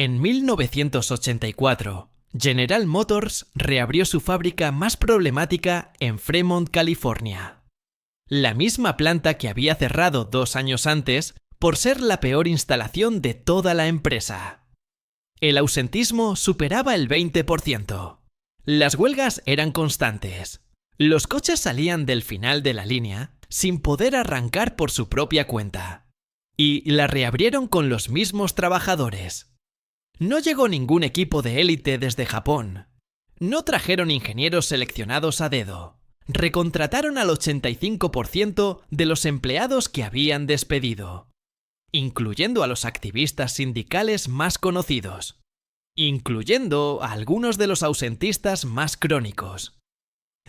En 1984, General Motors reabrió su fábrica más problemática en Fremont, California. La misma planta que había cerrado 2 años antes por ser la peor instalación de toda la empresa. El ausentismo superaba el 20%. Las huelgas eran constantes. Los coches salían del final de la línea sin poder arrancar por su propia cuenta. Y la reabrieron con los mismos trabajadores. No llegó ningún equipo de élite desde Japón. No trajeron ingenieros seleccionados a dedo. Recontrataron al 85% de los empleados que habían despedido, incluyendo a los activistas sindicales más conocidos, incluyendo a algunos de los ausentistas más crónicos.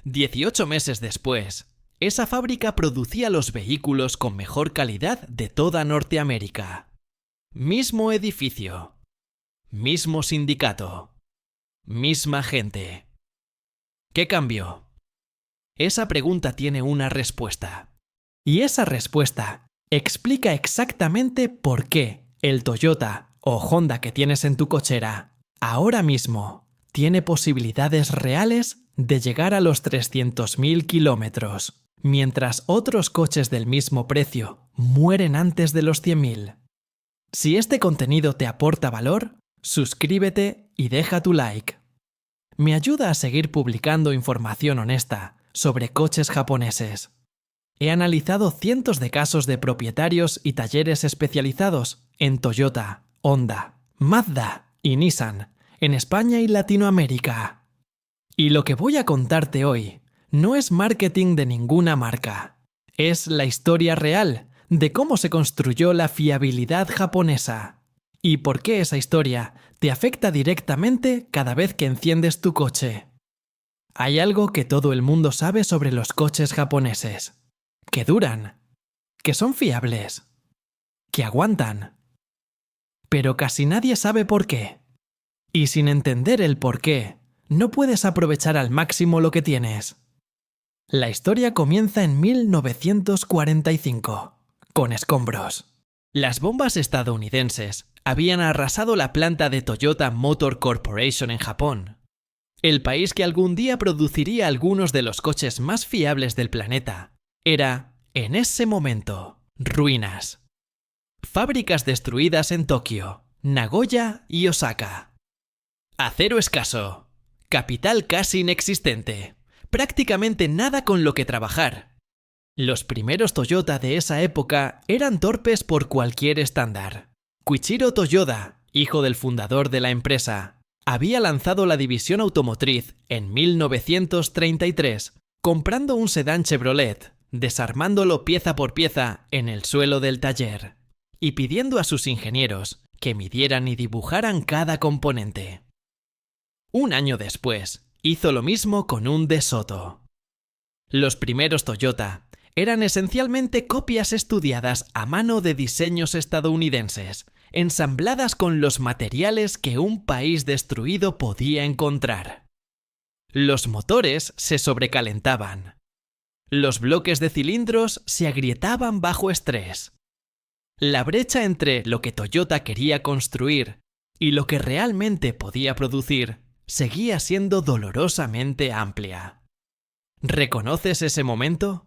18 meses después, esa fábrica producía los vehículos con mejor calidad de toda Norteamérica. Mismo edificio. Mismo sindicato. Misma gente. ¿Qué cambió? Esa pregunta tiene una respuesta. Y esa respuesta explica exactamente por qué el Toyota o Honda que tienes en tu cochera ahora mismo tiene posibilidades reales de llegar a los 300.000 kilómetros, mientras otros coches del mismo precio mueren antes de los 100.000. Si este contenido te aporta valor, suscríbete y deja tu like. Me ayuda a seguir publicando información honesta sobre coches japoneses. He analizado cientos de casos de propietarios y talleres especializados en Toyota, Honda, Mazda y Nissan, en España y Latinoamérica. Y lo que voy a contarte hoy no es marketing de ninguna marca. Es la historia real de cómo se construyó la fiabilidad japonesa. ¿Y por qué esa historia te afecta directamente cada vez que enciendes tu coche? Hay algo que todo el mundo sabe sobre los coches japoneses. Que duran. Que son fiables. Que aguantan. Pero casi nadie sabe por qué. Y sin entender el por qué, no puedes aprovechar al máximo lo que tienes. La historia comienza en 1945, con escombros. Las bombas estadounidenses habían arrasado la planta de Toyota Motor Corporation en Japón, el país que algún día produciría algunos de los coches más fiables del planeta. Era, en ese momento, ruinas. Fábricas destruidas en Tokio, Nagoya y Osaka. Acero escaso. Capital casi inexistente. Prácticamente nada con lo que trabajar. Los primeros Toyota de esa época eran torpes por cualquier estándar. Koichiro Toyoda, hijo del fundador de la empresa, había lanzado la división automotriz en 1933, comprando un sedán Chevrolet, desarmándolo pieza por pieza en el suelo del taller, y pidiendo a sus ingenieros que midieran y dibujaran cada componente. Un año después, hizo lo mismo con un De Soto. Los primeros Toyota eran esencialmente copias estudiadas a mano de diseños estadounidenses, ensambladas con los materiales que un país destruido podía encontrar. Los motores se sobrecalentaban. Los bloques de cilindros se agrietaban bajo estrés. La brecha entre lo que Toyota quería construir y lo que realmente podía producir seguía siendo dolorosamente amplia. ¿Reconoces ese momento?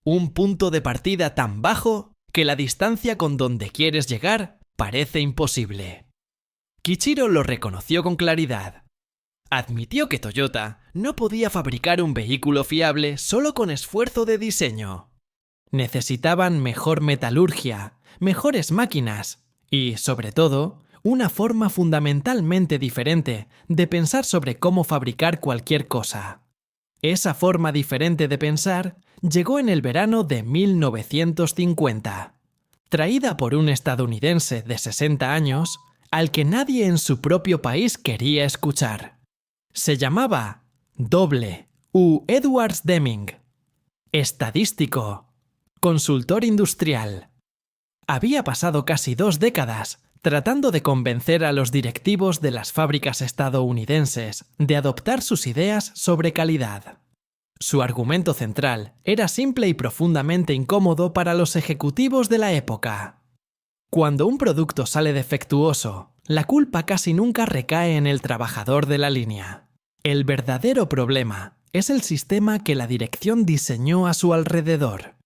Un punto de partida tan bajo que la distancia con donde quieres llegar parece imposible. Koichiro lo reconoció con claridad. Admitió que Toyota no podía fabricar un vehículo fiable solo con esfuerzo de diseño. Necesitaban mejor metalurgia, mejores máquinas y, sobre todo, una forma fundamentalmente diferente de pensar sobre cómo fabricar cualquier cosa. Esa forma diferente de pensar llegó en el verano de 1950, traída por un estadounidense de 60 años al que nadie en su propio país quería escuchar. Se llamaba W. Edwards Deming. Estadístico. Consultor industrial. Había pasado casi 2 décadas tratando de convencer a los directivos de las fábricas estadounidenses de adoptar sus ideas sobre calidad. Su argumento central era simple y profundamente incómodo para los ejecutivos de la época. Cuando un producto sale defectuoso, la culpa casi nunca recae en el trabajador de la línea. El verdadero problema es el sistema que la dirección diseñó a su alrededor.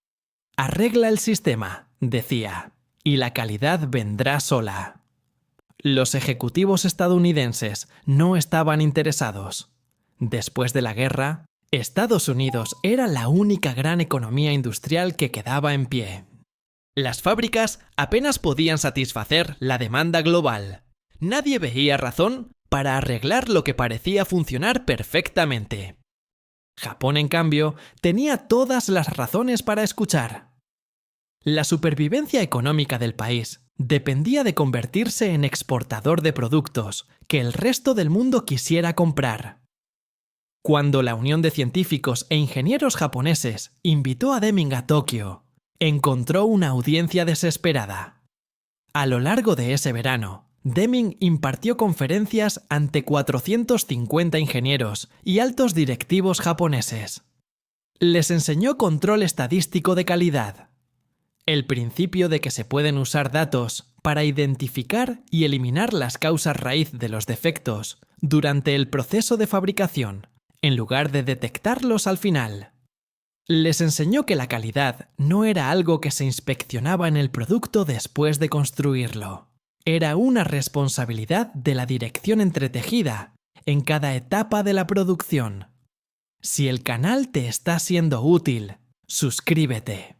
Arregla el sistema, decía, y la calidad vendrá sola. Los ejecutivos estadounidenses no estaban interesados. Después de la guerra, Estados Unidos era la única gran economía industrial que quedaba en pie. Las fábricas apenas podían satisfacer la demanda global. Nadie veía razón para arreglar lo que parecía funcionar perfectamente. Japón, en cambio, tenía todas las razones para escuchar. La supervivencia económica del país dependía de convertirse en exportador de productos que el resto del mundo quisiera comprar. Cuando la Unión de Científicos e Ingenieros Japoneses invitó a Deming a Tokio, encontró una audiencia desesperada. A lo largo de ese verano, Deming impartió conferencias ante 450 ingenieros y altos directivos japoneses. Les enseñó control estadístico de calidad, el principio de que se pueden usar datos para identificar y eliminar las causas raíz de los defectos durante el proceso de fabricación, en lugar de detectarlos al final. Les enseñó que la calidad no era algo que se inspeccionaba en el producto después de construirlo. Era una responsabilidad de la dirección entretejida en cada etapa de la producción. Si el canal te está siendo útil, suscríbete.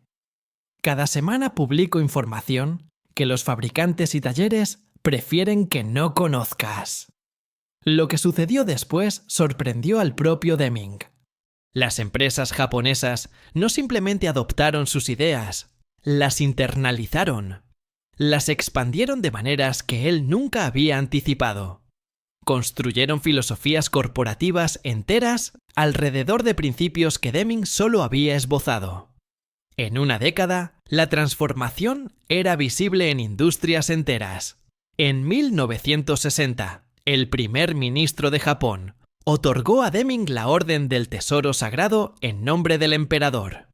Cada semana publico información que los fabricantes y talleres prefieren que no conozcas. Lo que sucedió después sorprendió al propio Deming. Las empresas japonesas no simplemente adoptaron sus ideas, las internalizaron. Las expandieron de maneras que él nunca había anticipado. Construyeron filosofías corporativas enteras alrededor de principios que Deming solo había esbozado. En una década, la transformación era visible en industrias enteras. En 1960, el primer ministro de Japón otorgó a Deming la Orden del Tesoro Sagrado en nombre del emperador.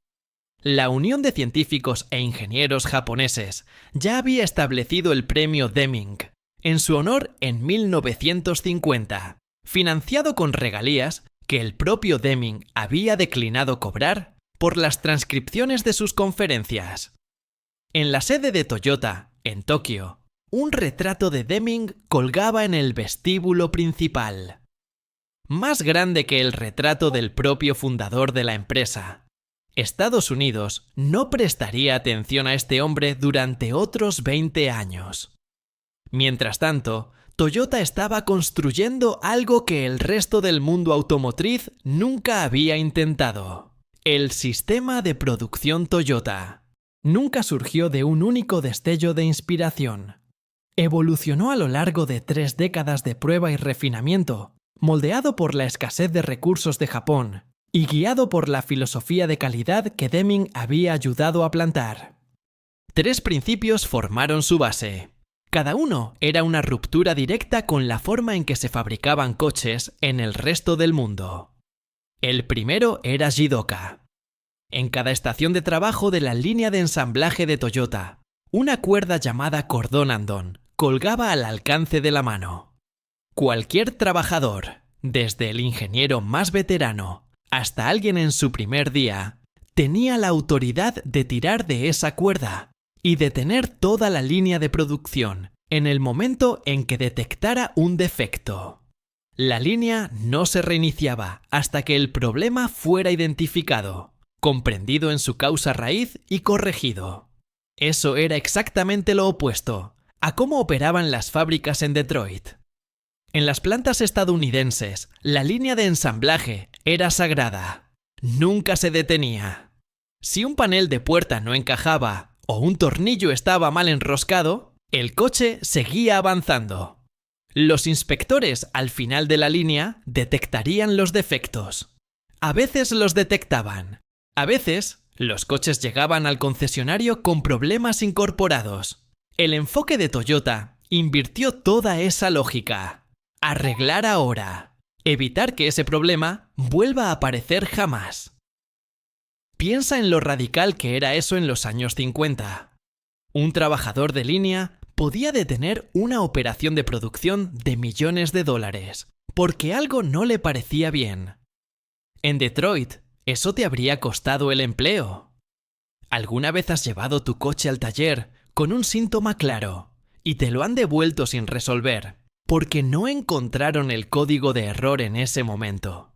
La Unión de Científicos e Ingenieros Japoneses ya había establecido el premio Deming en su honor en 1950, financiado con regalías que el propio Deming había declinado cobrar por las transcripciones de sus conferencias. En la sede de Toyota, en Tokio, un retrato de Deming colgaba en el vestíbulo principal. Más grande que el retrato del propio fundador de la empresa. Estados Unidos no prestaría atención a este hombre durante otros 20 años. Mientras tanto, Toyota estaba construyendo algo que el resto del mundo automotriz nunca había intentado. El sistema de producción Toyota. Nunca surgió de un único destello de inspiración. Evolucionó a lo largo de 3 décadas de prueba y refinamiento, moldeado por la escasez de recursos de Japón y guiado por la filosofía de calidad que Deming había ayudado a plantar. 3 principios formaron su base. Cada uno era una ruptura directa con la forma en que se fabricaban coches en el resto del mundo. El primero era Jidoka. En cada estación de trabajo de la línea de ensamblaje de Toyota, una cuerda llamada cordón andón colgaba al alcance de la mano. Cualquier trabajador, desde el ingeniero más veterano hasta alguien en su primer día, tenía la autoridad de tirar de esa cuerda y detener toda la línea de producción en el momento en que detectara un defecto. La línea no se reiniciaba hasta que el problema fuera identificado, comprendido en su causa raíz y corregido. Eso era exactamente lo opuesto a cómo operaban las fábricas en Detroit. En las plantas estadounidenses, la línea de ensamblaje era sagrada. Nunca se detenía. Si un panel de puerta no encajaba o un tornillo estaba mal enroscado, el coche seguía avanzando. Los inspectores al final de la línea detectarían los defectos. A veces los detectaban. A veces, los coches llegaban al concesionario con problemas incorporados. El enfoque de Toyota invirtió toda esa lógica. Arreglar ahora. Evitar que ese problema vuelva a aparecer jamás. Piensa en lo radical que era eso en los años 50. Un trabajador de línea podía detener una operación de producción de millones de dólares, porque algo no le parecía bien. En Detroit, eso te habría costado el empleo. ¿Alguna vez has llevado tu coche al taller con un síntoma claro y te lo han devuelto sin resolver porque no encontraron el código de error en ese momento?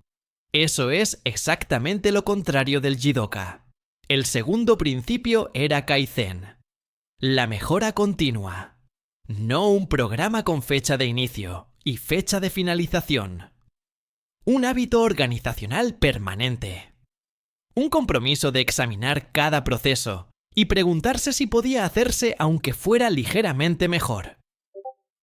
Eso es exactamente lo contrario del Jidoka. El segundo principio era Kaizen. La mejora continua. No un programa con fecha de inicio y fecha de finalización. Un hábito organizacional permanente. Un compromiso de examinar cada proceso y preguntarse si podía hacerse aunque fuera ligeramente mejor.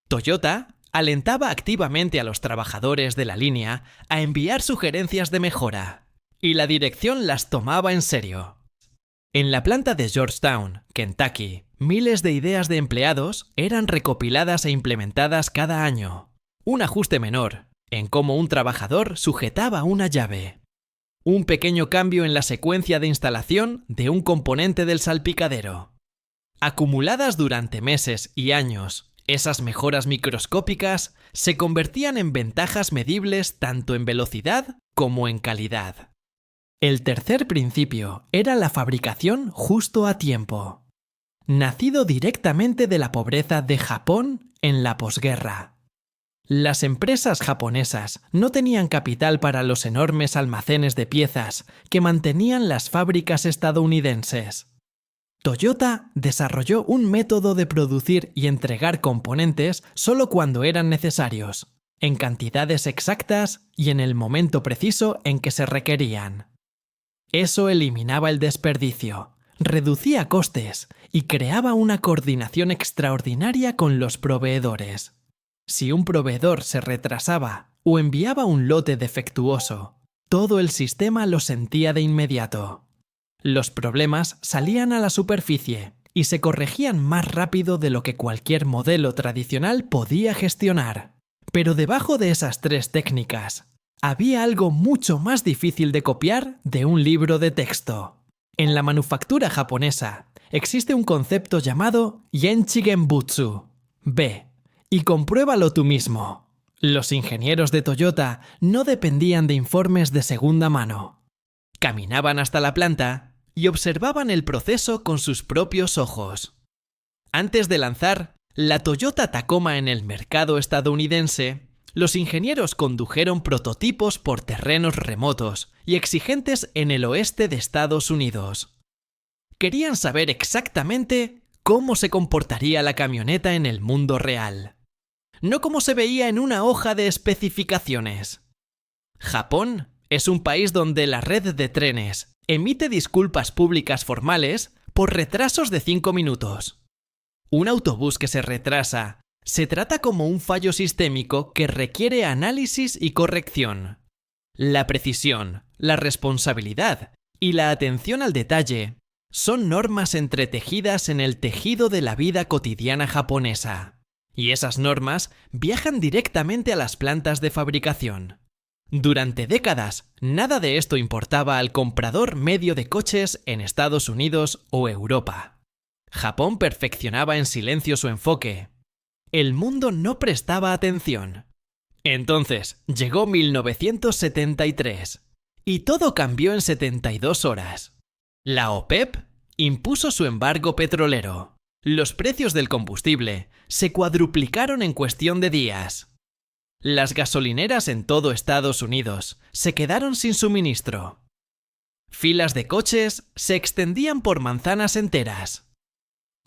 Toyota alentaba activamente a los trabajadores de la línea a enviar sugerencias de mejora, y la dirección las tomaba en serio. En la planta de Georgetown, Kentucky, miles de ideas de empleados eran recopiladas e implementadas cada año. Un ajuste menor en cómo un trabajador sujetaba una llave. Un pequeño cambio en la secuencia de instalación de un componente del salpicadero. Acumuladas durante meses y años, esas mejoras microscópicas se convertían en ventajas medibles tanto en velocidad como en calidad. El tercer principio era la fabricación justo a tiempo. Nacido directamente de la pobreza de Japón en la posguerra. Las empresas japonesas no tenían capital para los enormes almacenes de piezas que mantenían las fábricas estadounidenses. Toyota desarrolló un método de producir y entregar componentes solo cuando eran necesarios, en cantidades exactas y en el momento preciso en que se requerían. Eso eliminaba el desperdicio, reducía costes y creaba una coordinación extraordinaria con los proveedores. Si un proveedor se retrasaba o enviaba un lote defectuoso, todo el sistema lo sentía de inmediato. Los problemas salían a la superficie y se corregían más rápido de lo que cualquier modelo tradicional podía gestionar. Pero debajo de esas tres técnicas, había algo mucho más difícil de copiar de un libro de texto. En la manufactura japonesa existe un concepto llamado Yenchi Genbutsu. Ve y compruébalo tú mismo. Los ingenieros de Toyota no dependían de informes de segunda mano. Caminaban hasta la planta y observaban el proceso con sus propios ojos. Antes de lanzar la Toyota Tacoma en el mercado estadounidense, los ingenieros condujeron prototipos por terrenos remotos y exigentes en el oeste de Estados Unidos. Querían saber exactamente cómo se comportaría la camioneta en el mundo real, no como se veía en una hoja de especificaciones. Japón es un país donde la red de trenes emite disculpas públicas formales por retrasos de 5 minutos. Un autobús que se retrasa se trata como un fallo sistémico que requiere análisis y corrección. La precisión, la responsabilidad y la atención al detalle son normas entretejidas en el tejido de la vida cotidiana japonesa. Y esas normas viajan directamente a las plantas de fabricación. Durante décadas, nada de esto importaba al comprador medio de coches en Estados Unidos o Europa. Japón perfeccionaba en silencio su enfoque. El mundo no prestaba atención. Entonces, llegó 1973, y todo cambió en 72 horas. La OPEP impuso su embargo petrolero. Los precios del combustible se cuadruplicaron en cuestión de días. Las gasolineras en todo Estados Unidos se quedaron sin suministro. Filas de coches se extendían por manzanas enteras.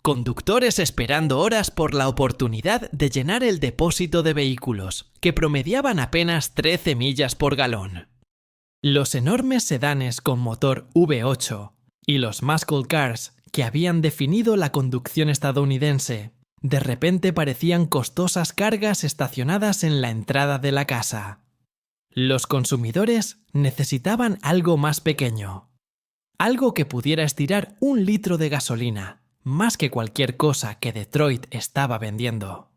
Conductores esperando horas por la oportunidad de llenar el depósito de vehículos, que promediaban apenas 13 millas por galón. Los enormes sedanes con motor V8 y los muscle cars que habían definido la conducción estadounidense, de repente parecían costosas cargas estacionadas en la entrada de la casa. Los consumidores necesitaban algo más pequeño. Algo que pudiera estirar 1 litro de gasolina, más que cualquier cosa que Detroit estaba vendiendo.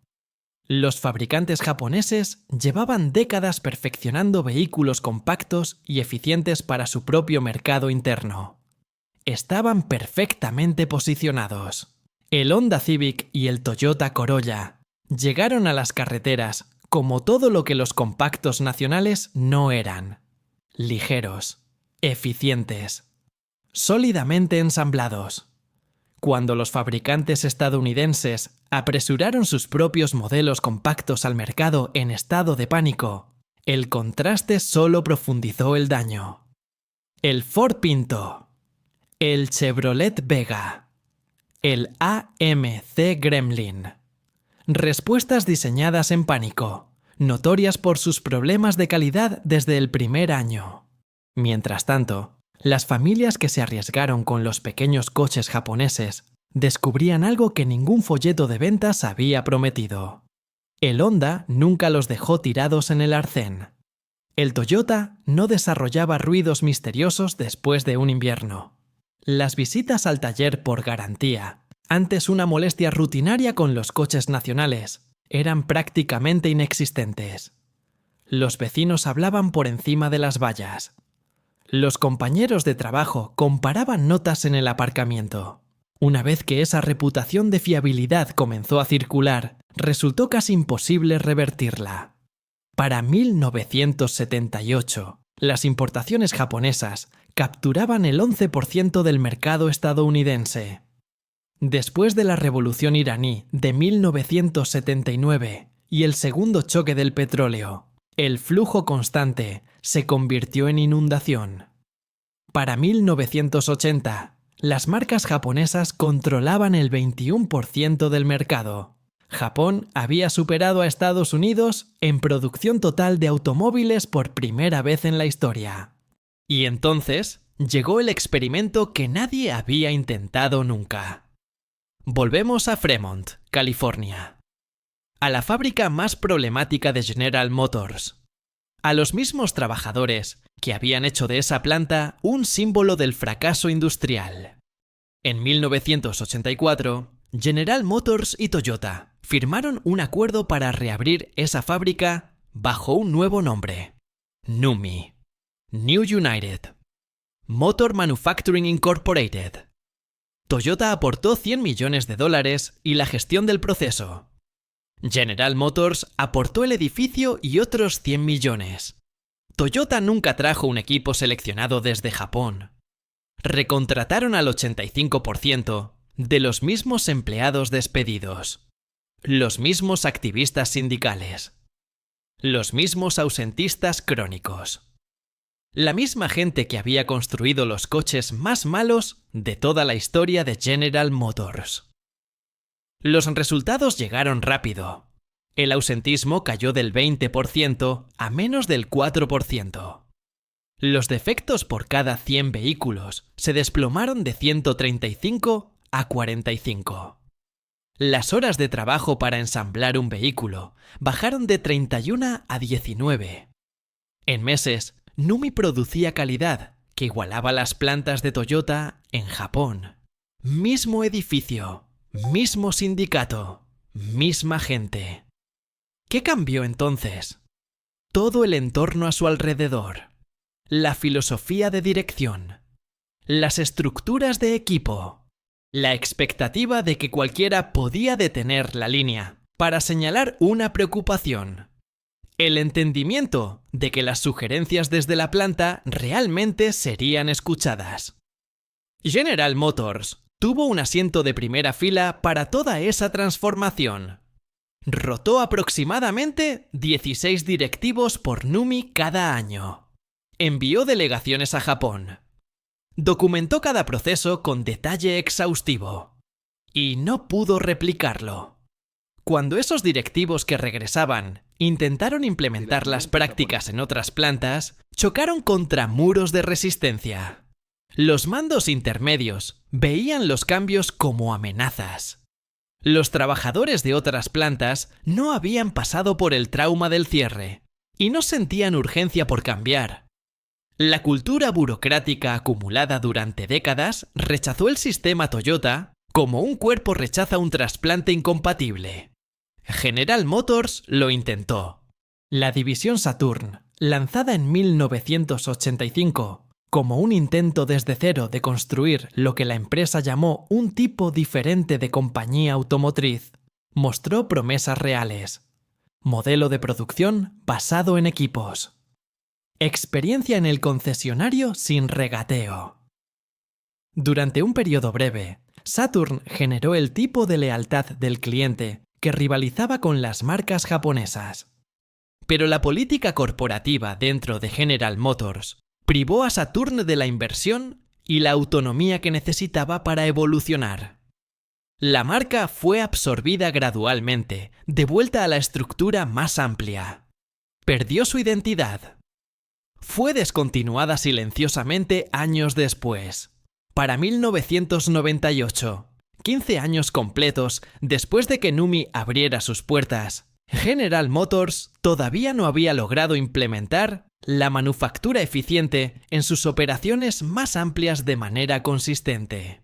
Los fabricantes japoneses llevaban décadas perfeccionando vehículos compactos y eficientes para su propio mercado interno. Estaban perfectamente posicionados. El Honda Civic y el Toyota Corolla llegaron a las carreteras como todo lo que los compactos nacionales no eran: ligeros, eficientes, sólidamente ensamblados. Cuando los fabricantes estadounidenses apresuraron sus propios modelos compactos al mercado en estado de pánico, el contraste solo profundizó el daño. El Ford Pinto, el Chevrolet Vega, el AMC Gremlin. Respuestas diseñadas en pánico, notorias por sus problemas de calidad desde el primer año. Mientras tanto, las familias que se arriesgaron con los pequeños coches japoneses descubrían algo que ningún folleto de ventas había prometido. El Honda nunca los dejó tirados en el arcén. El Toyota no desarrollaba ruidos misteriosos después de un invierno. Las visitas al taller por garantía, antes una molestia rutinaria con los coches nacionales, eran prácticamente inexistentes. Los vecinos hablaban por encima de las vallas. Los compañeros de trabajo comparaban notas en el aparcamiento. Una vez que esa reputación de fiabilidad comenzó a circular, resultó casi imposible revertirla. Para 1978, las importaciones japonesas capturaban el 11% del mercado estadounidense. Después de la revolución iraní de 1979 y el segundo choque del petróleo, el flujo constante se convirtió en inundación. Para 1980, las marcas japonesas controlaban el 21% del mercado. Japón había superado a Estados Unidos en producción total de automóviles por primera vez en la historia. Y entonces llegó el experimento que nadie había intentado nunca. Volvemos a Fremont, California. A la fábrica más problemática de General Motors. A los mismos trabajadores que habían hecho de esa planta un símbolo del fracaso industrial. En 1984, General Motors y Toyota firmaron un acuerdo para reabrir esa fábrica bajo un nuevo nombre: NUMI, New United Motor Manufacturing Incorporated. Toyota aportó $100 millones y la gestión del proceso. General Motors aportó el edificio y otros 100 millones. Toyota nunca trajo un equipo seleccionado desde Japón. Recontrataron al 85% de los mismos empleados despedidos, los mismos activistas sindicales, los mismos ausentistas crónicos, la misma gente que había construido los coches más malos de toda la historia de General Motors. Los resultados llegaron rápido. El ausentismo cayó del 20% a menos del 4%. Los defectos por cada 100 vehículos se desplomaron de 135 a 45. Las horas de trabajo para ensamblar un vehículo bajaron de 31 a 19. En meses, NUMI producía calidad que igualaba las plantas de Toyota en Japón. Mismo edificio, mismo sindicato, misma gente. ¿Qué cambió entonces? Todo el entorno a su alrededor. La filosofía de dirección. Las estructuras de equipo. La expectativa de que cualquiera podía detener la línea para señalar una preocupación. El entendimiento de que las sugerencias desde la planta realmente serían escuchadas. General Motors tuvo un asiento de primera fila para toda esa transformación. Rotó aproximadamente 16 directivos por NUMI cada año. Envió delegaciones a Japón. Documentó cada proceso con detalle exhaustivo. Y no pudo replicarlo. Cuando esos directivos que regresaban intentaron implementar las prácticas en otras plantas, chocaron contra muros de resistencia. Los mandos intermedios veían los cambios como amenazas. Los trabajadores de otras plantas no habían pasado por el trauma del cierre y no sentían urgencia por cambiar. La cultura burocrática acumulada durante décadas rechazó el sistema Toyota como un cuerpo rechaza un trasplante incompatible. General Motors lo intentó. La división Saturn, lanzada en 1985, como un intento desde cero de construir lo que la empresa llamó un tipo diferente de compañía automotriz, mostró promesas reales. Modelo de producción basado en equipos. Experiencia en el concesionario sin regateo. Durante un periodo breve, Saturn generó el tipo de lealtad del cliente que rivalizaba con las marcas japonesas. Pero la política corporativa dentro de General Motors privó a Saturn de la inversión y la autonomía que necesitaba para evolucionar. La marca fue absorbida gradualmente, de vuelta a la estructura más amplia. Perdió su identidad. Fue descontinuada silenciosamente años después. Para 1998, 15 años completos después de que NUMMI abriera sus puertas, General Motors todavía no había logrado implementar la manufactura eficiente en sus operaciones más amplias de manera consistente.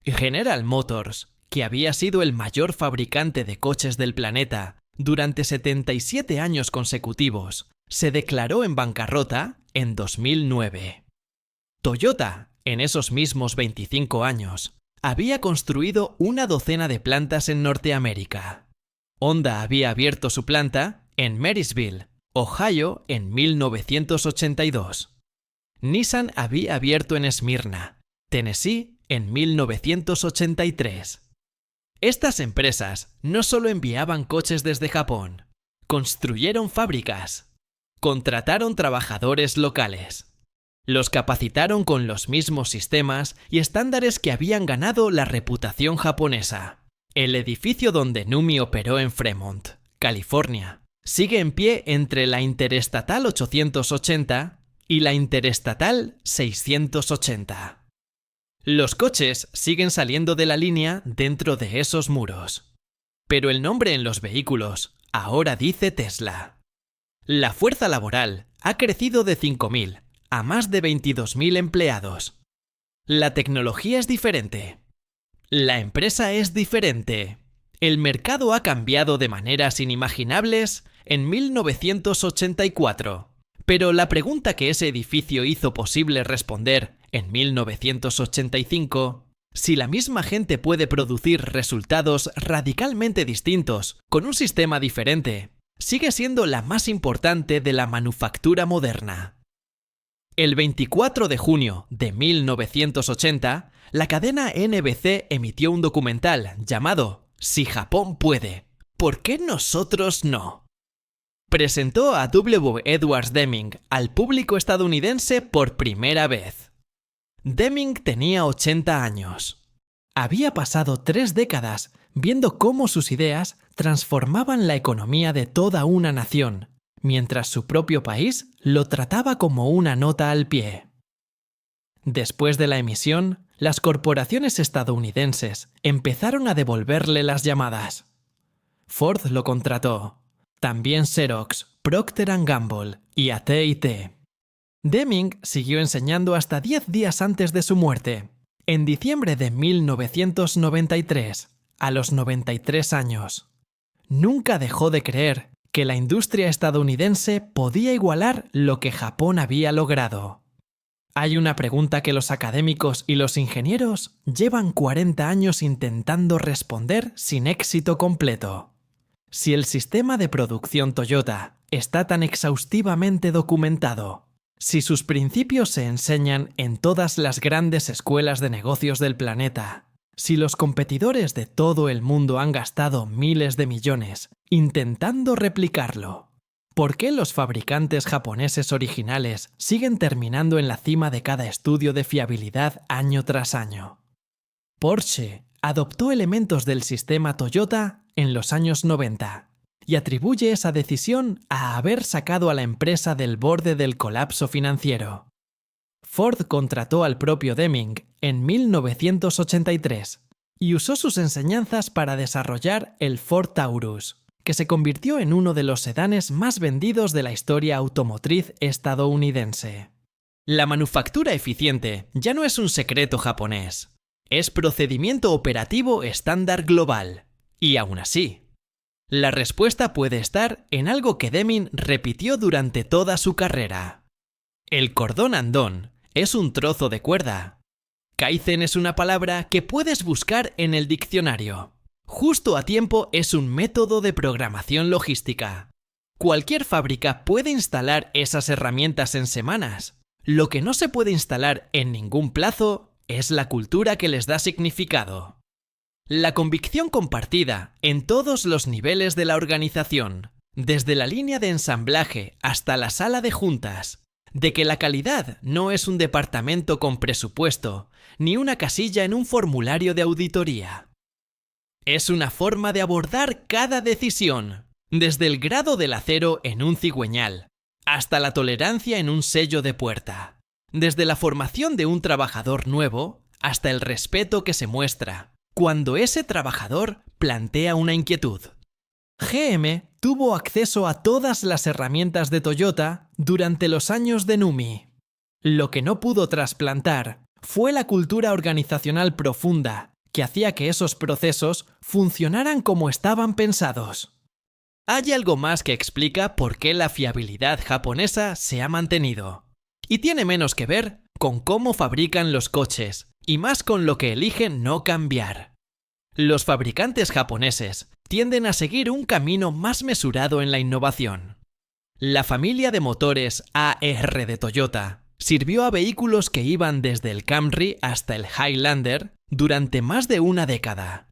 General Motors, que había sido el mayor fabricante de coches del planeta durante 77 años consecutivos, se declaró en bancarrota en 2009. Toyota, en esos mismos 25 años, había construido una docena de plantas en Norteamérica. Honda había abierto su planta en Marysville, Ohio, en 1982. Nissan había abierto en Smyrna, Tennessee, en 1983. Estas empresas no solo enviaban coches desde Japón, construyeron fábricas, contrataron trabajadores locales, los capacitaron con los mismos sistemas y estándares que habían ganado la reputación japonesa. El edificio donde NUMMI operó en Fremont, California, sigue en pie entre la Interestatal 880 y la Interestatal 680. Los coches siguen saliendo de la línea dentro de esos muros. Pero el nombre en los vehículos ahora dice Tesla. La fuerza laboral ha crecido de 5.000 a más de 22.000 empleados. La tecnología es diferente. La empresa es diferente. El mercado ha cambiado de maneras inimaginables en 1984. Pero la pregunta que ese edificio hizo posible responder en 1985, si la misma gente puede producir resultados radicalmente distintos con un sistema diferente, sigue siendo la más importante de la manufactura moderna. El 24 de junio de 1980, la cadena NBC emitió un documental llamado Si Japón puede, ¿por qué nosotros no? Presentó a W. Edwards Deming al público estadounidense por primera vez. Deming tenía 80 años. Había pasado 3 décadas viendo cómo sus ideas transformaban la economía de toda una nación, mientras su propio país lo trataba como una nota al pie. Después de la emisión, las corporaciones estadounidenses empezaron a devolverle las llamadas. Ford lo contrató. También Xerox, Procter & Gamble y AT&T. Deming siguió enseñando hasta 10 días antes de su muerte. En diciembre de 1993, a los 93 años. Nunca dejó de creer que la industria estadounidense podía igualar lo que Japón había logrado. Hay una pregunta que los académicos y los ingenieros llevan 40 años intentando responder sin éxito completo. Si el sistema de producción Toyota está tan exhaustivamente documentado, si sus principios se enseñan en todas las grandes escuelas de negocios del planeta, si los competidores de todo el mundo han gastado miles de millones intentando replicarlo, ¿por qué los fabricantes japoneses originales siguen terminando en la cima de cada estudio de fiabilidad año tras año? Porsche adoptó elementos del sistema Toyota en los años 90 y atribuye esa decisión a haber sacado a la empresa del borde del colapso financiero. Ford contrató al propio Deming en 1983 y usó sus enseñanzas para desarrollar el Ford Taurus, que se convirtió en uno de los sedanes más vendidos de la historia automotriz estadounidense. La manufactura eficiente ya no es un secreto japonés, es procedimiento operativo estándar global. Y aún así, la respuesta puede estar en algo que Deming repitió durante toda su carrera. El cordón andón es un trozo de cuerda. Kaizen es una palabra que puedes buscar en el diccionario. Justo a tiempo es un método de programación logística. Cualquier fábrica puede instalar esas herramientas en semanas. Lo que no se puede instalar en ningún plazo es la cultura que les da significado. La convicción compartida en todos los niveles de la organización, desde la línea de ensamblaje hasta la sala de juntas, de que la calidad no es un departamento con presupuesto, ni una casilla en un formulario de auditoría. Es una forma de abordar cada decisión, desde el grado del acero en un cigüeñal, hasta la tolerancia en un sello de puerta, desde la formación de un trabajador nuevo hasta el respeto que se muestra cuando ese trabajador plantea una inquietud. GM tuvo acceso a todas las herramientas de Toyota durante los años de NUMMI. Lo que no pudo trasplantar fue la cultura organizacional profunda que hacía que esos procesos funcionaran como estaban pensados. Hay algo más que explica por qué la fiabilidad japonesa se ha mantenido, y tiene menos que ver con cómo fabrican los coches y más con lo que eligen no cambiar. Los fabricantes japoneses tienden a seguir un camino más mesurado en la innovación. La familia de motores AR de Toyota sirvió a vehículos que iban desde el Camry hasta el Highlander durante más de una década.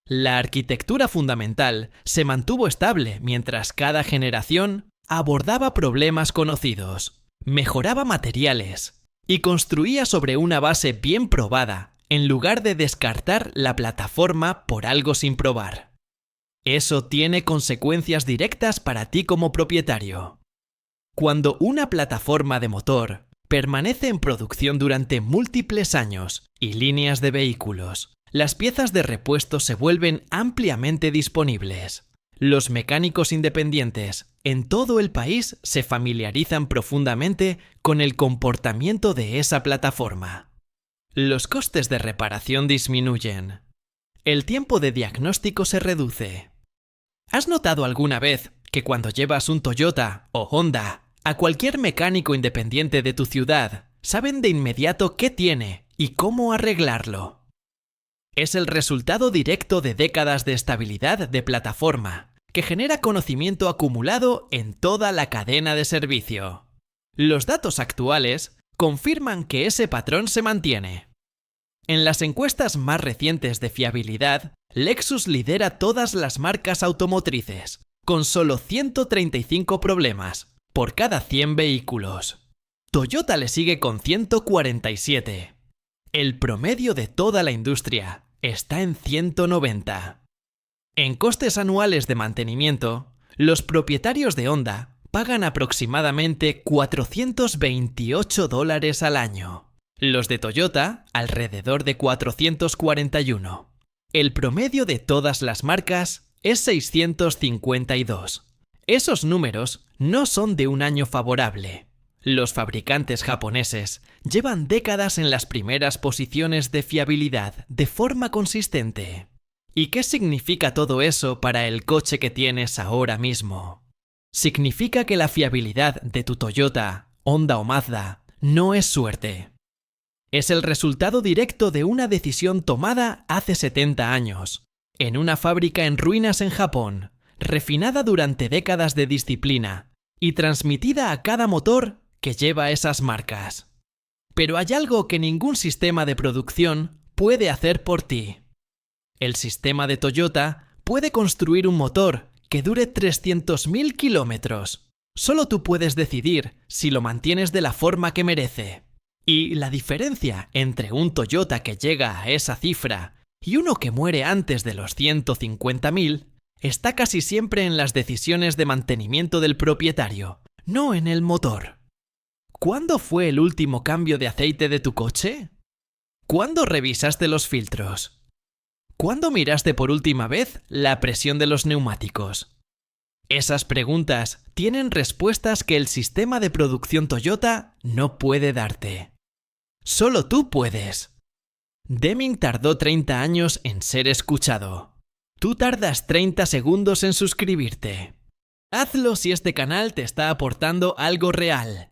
La arquitectura fundamental se mantuvo estable mientras cada generación abordaba problemas conocidos, mejoraba materiales y construía sobre una base bien probada en lugar de descartar la plataforma por algo sin probar. Eso tiene consecuencias directas para ti como propietario. Cuando una plataforma de motor permanece en producción durante múltiples años y líneas de vehículos, las piezas de repuesto se vuelven ampliamente disponibles. Los mecánicos independientes en todo el país se familiarizan profundamente con el comportamiento de esa plataforma. Los costes de reparación disminuyen. El tiempo de diagnóstico se reduce. ¿Has notado alguna vez que cuando llevas un Toyota o Honda a cualquier mecánico independiente de tu ciudad, saben de inmediato qué tiene y cómo arreglarlo? Es el resultado directo de décadas de estabilidad de plataforma, que genera conocimiento acumulado en toda la cadena de servicio. Los datos actuales confirman que ese patrón se mantiene. En las encuestas más recientes de fiabilidad, Lexus lidera todas las marcas automotrices, con solo 135 problemas por cada 100 vehículos. Toyota le sigue con 147. El promedio de toda la industria está en 190. En costes anuales de mantenimiento, los propietarios de Honda pagan aproximadamente $428 al año. Los de Toyota, alrededor de 441. El promedio de todas las marcas es 652. Esos números no son de un año favorable. Los fabricantes japoneses llevan décadas en las primeras posiciones de fiabilidad de forma consistente. ¿Y qué significa todo eso para el coche que tienes ahora mismo? Significa que la fiabilidad de tu Toyota, Honda o Mazda no es suerte. Es el resultado directo de una decisión tomada hace 70 años, en una fábrica en ruinas en Japón, refinada durante décadas de disciplina y transmitida a cada motor que lleva esas marcas. Pero hay algo que ningún sistema de producción puede hacer por ti. El sistema de Toyota puede construir un motor que dure 300.000 kilómetros. Solo tú puedes decidir si lo mantienes de la forma que merece. Y la diferencia entre un Toyota que llega a esa cifra y uno que muere antes de los 150.000 está casi siempre en las decisiones de mantenimiento del propietario, no en el motor. ¿Cuándo fue el último cambio de aceite de tu coche? ¿Cuándo revisaste los filtros? ¿Cuándo miraste por última vez la presión de los neumáticos? Esas preguntas tienen respuestas que el sistema de producción Toyota no puede darte. Solo tú puedes. Deming tardó 30 años en ser escuchado. Tú tardas 30 segundos en suscribirte. Hazlo si este canal te está aportando algo real.